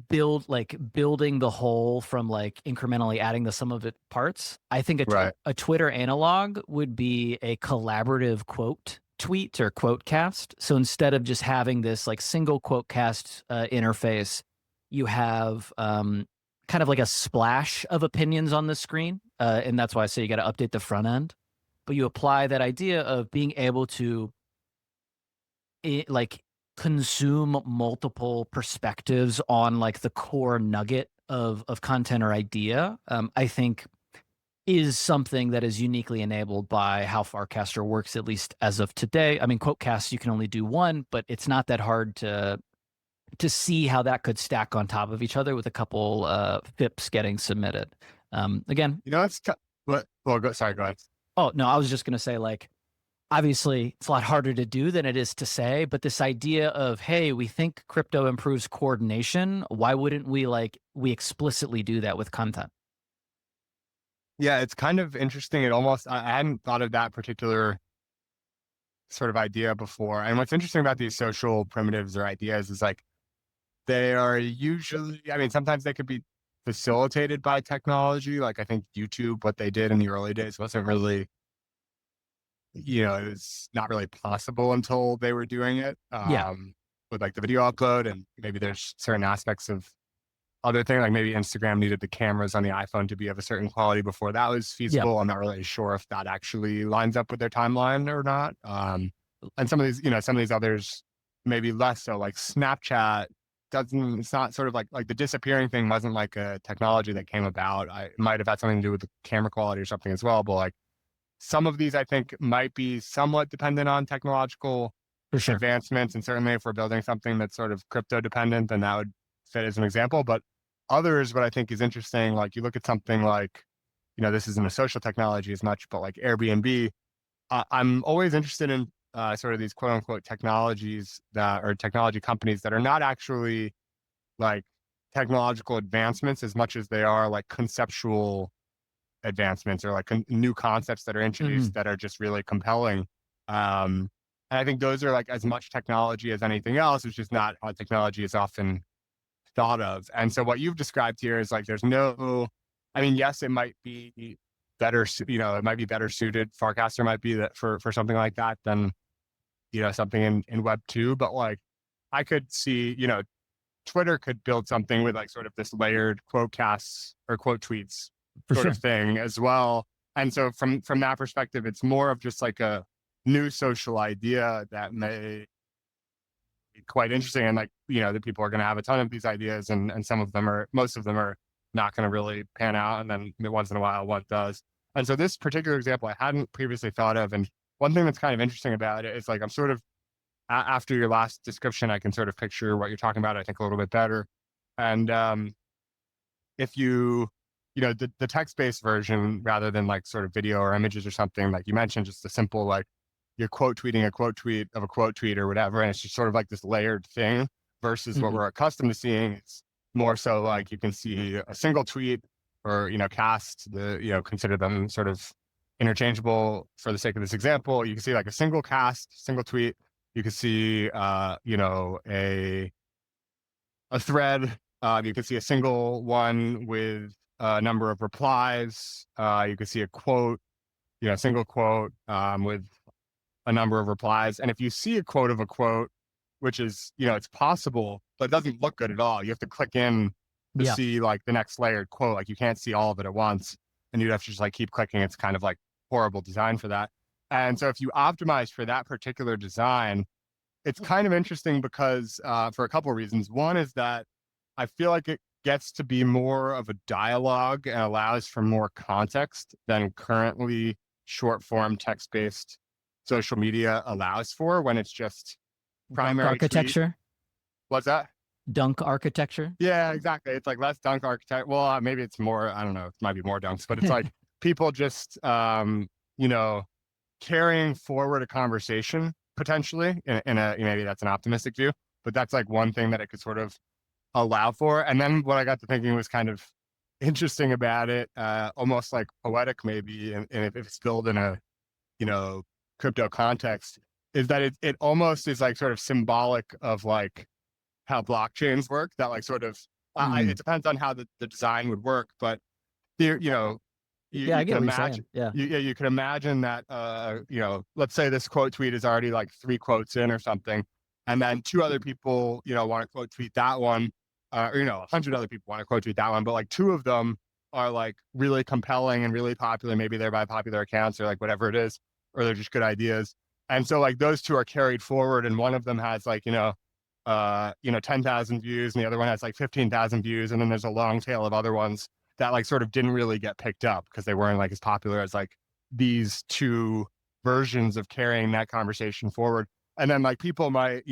building the whole from like incrementally adding the sum of it parts. I think Right. a Twitter analog would be a collaborative quote tweet or quote cast. So instead of just having this like single quote cast interface, you have kind of like a splash of opinions on the screen. And that's why I say you got to update the front end. But you apply that idea of being able to like consume multiple perspectives on like the core nugget of content or idea. I think is something that is uniquely enabled by how Farcaster works, at least as of today. I mean, quotecasts you can only do one, but it's not that hard to see how that could stack on top of each other with a couple FIPS getting submitted. Again, You know, what? Well, sorry, go ahead. oh no, I was just gonna say like obviously it's a lot harder to do than it is to say, but this idea of, hey, we think crypto improves coordination, why wouldn't we explicitly do that with content? Yeah, it's kind of interesting. I hadn't thought of that particular sort of idea before. And what's interesting about these social primitives or ideas is like they are usually, I mean, sometimes they could be facilitated by technology. Like I think YouTube, what they did in the early days wasn't really, it was not really possible until they were doing it Yeah. with like the video upload. And maybe there's certain aspects of other thing, like maybe Instagram needed the cameras on the iPhone to be of a certain quality before that was Yep. feasible. I'm not really sure if that actually lines up with their timeline or not. And some of these, some of these others maybe less so. Like Snapchat doesn't. It's not sort of like the disappearing thing wasn't like a technology that came about. It might have had something to do with the camera quality or something as well. But like some of these, I think might be somewhat dependent on technological For sure. advancements, and certainly if we're building something that's sort of crypto dependent, then that would fit as an example. But others, what I think is interesting, like you look at something like, this isn't a social technology as much, but like Airbnb, I'm always interested in sort of these quote unquote technologies that or technology companies that are not actually like technological advancements as much as they are like conceptual advancements or like new concepts that are Hmm. introduced that are just really compelling. Um, and I think those are like as much technology as anything else. It's just not how technology is often thought of. And so what you've described here is like there's no, I mean, yes, it might be better, it might be better suited. Farcaster might be that for something like that than, something in Web 2. But like I could see, Twitter could build something with like sort of this layered quote casts or quote tweets For sort sure. of thing as well. And so from that perspective, it's more of just like a new social idea that may be quite interesting. And like, the people are going to have a ton of these ideas and most of them are not going to really pan out. And then once in a while, one does. And so this particular example, I hadn't previously thought of. And one thing that's kind of interesting about it is like, I'm sort of after your last description, I can sort of picture what you're talking about, I think a little bit better. And if the text-based version, rather than like sort of video or images or something, like you mentioned, just a simple, like you're quote tweeting a quote tweet of a quote tweet or whatever. And it's just sort of like this layered thing versus what Hmm. we're accustomed to seeing. It's more so like you can see a single tweet or, cast consider them sort of interchangeable for the sake of this example. You can see like a single cast, single tweet. You can see, a thread. You can see a single one with a number of replies. You can see a quote, single quote with a number of replies. And if you see a quote of a quote, which is, it's possible, but it doesn't look good at all. You have to click in to Yeah. see like the next layered quote. Like you can't see all of it at once. And you'd have to just like keep clicking. It's kind of like horrible design for that. And so if you optimize for that particular design, it's kind of interesting because for a couple of reasons. One is that I feel like it gets to be more of a dialogue and allows for more context than currently short form text based social media allows for when it's just Dunk primary tweet. architecture. What's that? Dunk architecture. Yeah, exactly. It's like less dunk architect. Well, maybe it's more, I don't know, it might be more dunks, but it's like people just, you know, carrying forward a conversation potentially in a maybe that's an optimistic view, but that's like one thing that it could sort of allow for. And then what I got to thinking was kind of interesting about it, almost like poetic maybe, and if it's built in a, you know, crypto context, is that it almost is like sort of symbolic of like how blockchains work. That like sort of, Mhm. it depends on how the design would work, but there, Yeah, I you get can what you're imagine, saying. Yeah. yeah, you can imagine that, let's say this quote tweet is already like 3 quotes in or something, and then two other people, want to quote tweet that one, or 100 other people want to quote tweet that one, but like two of them are like really compelling and really popular. Maybe they're by popular accounts or like whatever it is, or they're just good ideas. And so like those two are carried forward, and one of them has like 10,000 views, and the other one has like 15,000 views, and then there's a long tail of other ones that like sort of didn't really get picked up because they weren't like as popular as like these two versions of carrying that conversation forward. And then like people might,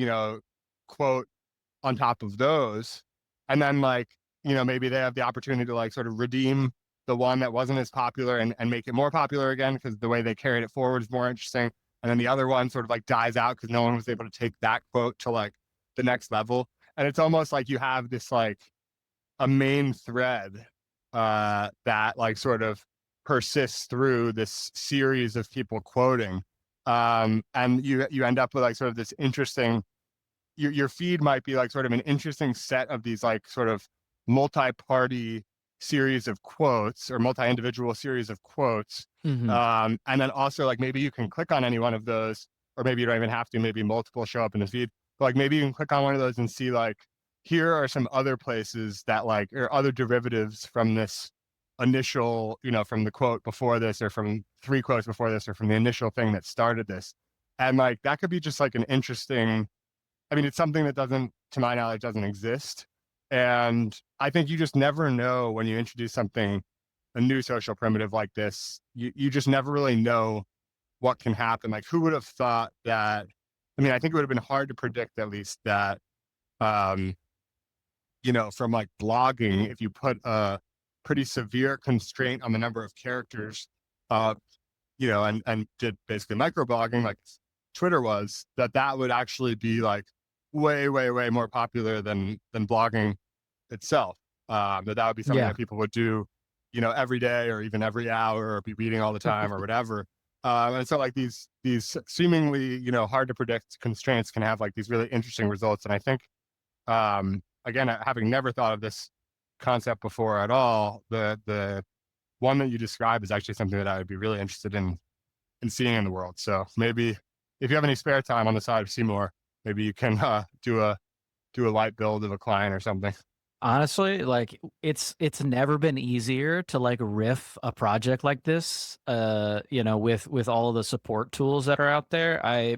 quote on top of those. And then like, maybe they have the opportunity to like sort of redeem the one that wasn't as popular and make it more popular again because the way they carried it forward is more interesting. And then the other one sort of like dies out because no one was able to take that quote to like the next level. And it's almost like you have this like a main thread that like sort of persists through this series of people quoting. And you end up with like sort of this interesting, your feed might be like sort of an interesting set of these like sort of multi-party series of quotes or multi-individual series of quotes. Mhm. And then also like maybe you can click on any one of those, or maybe you don't even have to, maybe multiple show up in the feed. But like maybe you can click on one of those and see like, here are some other places that like, or other derivatives from this initial, from the quote before this, or from 3 quotes before this, or from the initial thing that started this. And like that could be just like an interesting, I mean, it's something that doesn't, to my knowledge, doesn't exist. And I think you just never know when you introduce something, a new social primitive like this, you just never really know what can happen. Like, who would have thought that? I mean, I think it would have been hard to predict at least that, um, from like blogging, if you put a pretty severe constraint on the number of characters, uh, and did basically microblogging like Twitter was, that would actually be like way, way, way more popular than blogging itself. That would be something Yeah. that people would do, every day or even every hour or be reading all the time or whatever. And so like these seemingly, hard to predict constraints can have like these really interesting results. And I think, again, having never thought of this concept before at all, the one that you describe is actually something that I would be really interested in seeing in the world. So maybe if you have any spare time on the side of Seymour, maybe you can do a light build of a client or something. Honestly, like it's never been easier to like riff a project like this, with all of the support tools that are out there. I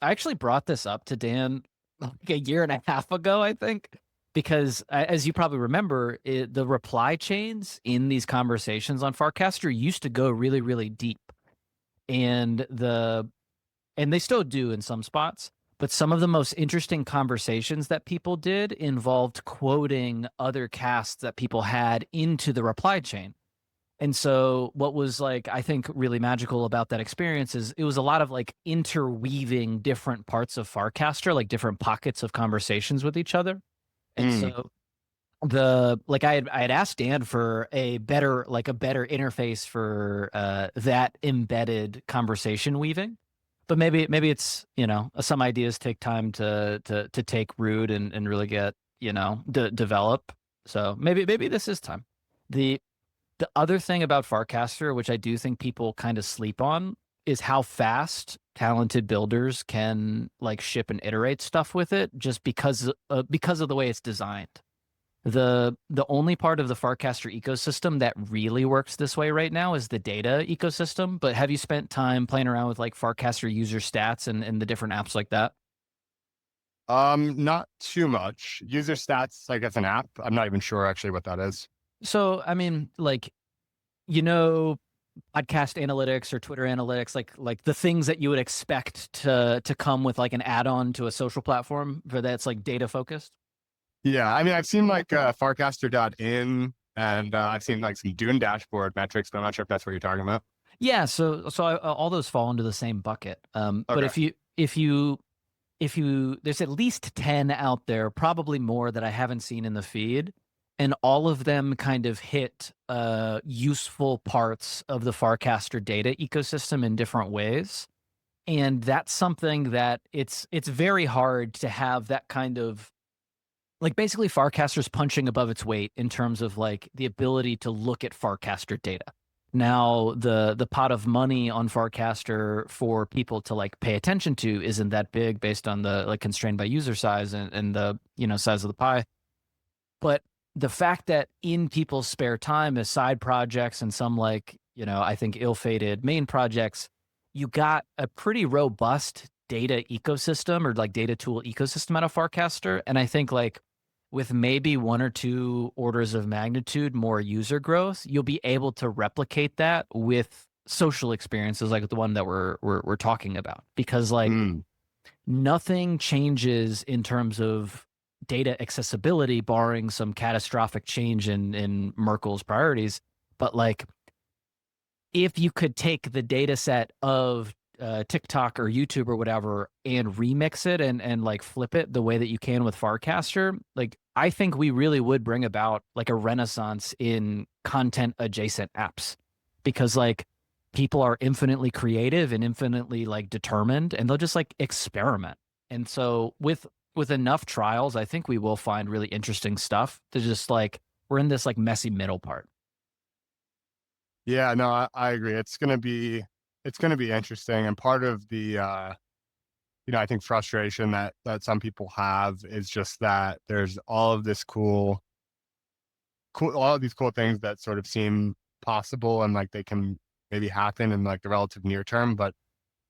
actually brought this up to Dan like a year and a half ago, I think, because as you probably remember, the reply chains in these conversations on Farcaster used to go really, really deep. And they still do in some spots, but some of the most interesting conversations that people did involved quoting other casts that people had into the reply chain. And so what was like I think really magical about that experience is it was a lot of like interweaving different parts of Farcaster, like different pockets of conversations with each other. And Mm, so the like I had asked Dan for a better interface for that embedded conversation weaving, but maybe it's some ideas take time to take root and really get develop. So maybe this is time. The other thing about Farcaster, which I do think people kind of sleep on, is how fast talented builders can like ship and iterate stuff with it, just because of the way it's designed. The only part of the Farcaster ecosystem that really works this way right now is the data ecosystem. But have you spent time playing around with like Farcaster user stats and the different apps like that? not too much. User stats, like as an app. I'm not even sure actually what that is. So I mean, like you know, podcast analytics or Twitter analytics, like the things that you would expect to come with like an add-on to a social platform for that's like data focused. Yeah, I mean, I've seen like farcaster.in, and I've seen like some Dune dashboard metrics, but I'm not sure if that's what you're talking about. Yeah, so all those fall into the same bucket. But Okay. if you there's at least 10 out there, probably more that I haven't seen in the feed and all of them kind of hit useful parts of the farcaster data ecosystem in different ways. And that's something that it's very hard to have that kind of, like, basically farcaster's punching above its weight in terms of like the ability to look at farcaster data. Now the pot of money on farcaster for people to like pay attention to isn't that big based on the like constrained by user size and the size of the pie. But the fact that in people's spare time as side projects and some like, I think ill-fated main projects, you got a pretty robust data ecosystem or like data tool ecosystem out of Farcaster. And I think like with maybe one or two orders of magnitude more user growth, you'll be able to replicate that with social experiences like the one that we're talking about. Because like Mm. nothing changes in terms of data accessibility, barring some catastrophic change in Merkel's priorities. But like, if you could take the data set of TikTok or YouTube or whatever and remix it and like flip it the way that you can with Farcaster, like I think we really would bring about like a renaissance in content adjacent apps, because like people are infinitely creative and infinitely like determined, and they'll just like experiment. And so with enough trials, I think we will find really interesting stuff to just like, we're in this like messy middle part. Yeah, no, I agree. It's gonna be interesting. And part of the I think frustration that some people have is just that there's all of this all of these cool things that sort of seem possible and like they can maybe happen in like the relative near term, but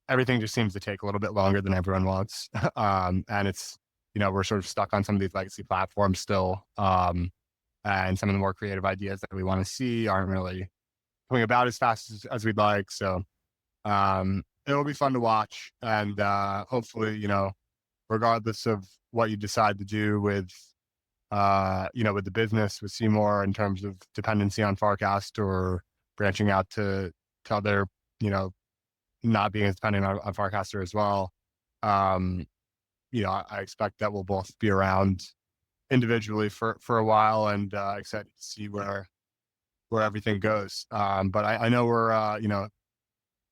everything just seems to take a little bit longer than everyone wants. And it's, we're sort of stuck on some of these legacy platforms still. And some of the more creative ideas that we want to see aren't really coming about as fast as we'd like. So it'll be fun to watch. And hopefully, regardless of what you decide to do with the business with Seymour in terms of dependency on Farcast or branching out to other, not being as dependent on Farcaster as well. Um, I expect that we'll both be around individually for a while, and excited to see where everything goes. But I know we're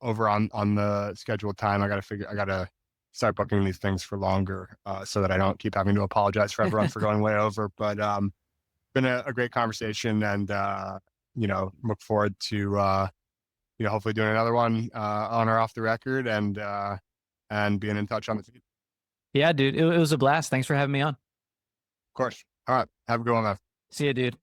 over on the scheduled time. I gotta start booking these things for longer, so that I don't keep having to apologize for everyone for going way over. But been a great conversation, and look forward to hopefully doing another one on or off the record, and being in touch on the feed. Of Yeah, dude, it was a blast. Thanks for having me on. course. All right. Have a good one, man. See you, dude.